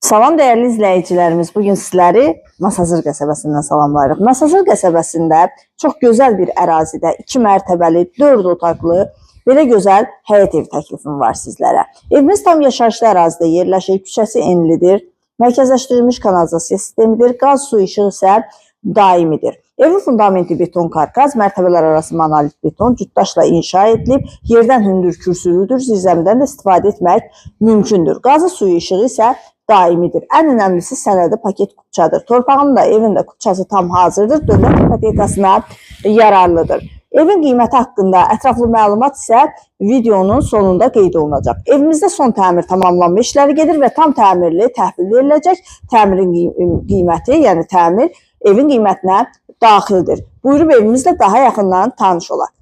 Salam dəyərli izləyicilərimiz, bugün sizləri Masazır qəsəbəsindən salamlayırıq. Masazır qəsəbəsində çox gözəl bir ərazidə 2 mərtəbəli, 4 otaqlı, belə gözəl həyət evi təklifim var sizlərə. Evimiz tam yaşayışlı ərazidə yerləşir, küçəsi enlidir, mərkəzləşdirilmiş kanalizasiya sistemidir, qaz su işığı isə daimidir. Evin fundamenti beton karkaz, mərtəbələr arası monolit beton, cütdaşla inşa edilib, yerdən hündür kürsülüdür, zirzəmidən də istifadə etmək mümkündür. Qazı suyu işığı isə daimidir. Ən önəmlisi sənədi paket kupçadır. Torpağın da evin də kupçası tam hazırdır. Dövlət ipotekasına yararlıdır. Evin qiyməti haqqında ətraflı məlumat isə videonun sonunda qeyd olunacaq. Evimizdə son təmir tamamlanma işləri gedir və tam təmirli təhvil veriləcək. Təmirin qiyməti, yəni təmir evin qiymətinə daxildir. Buyurub evimizlə daha yaxından tanış olaq.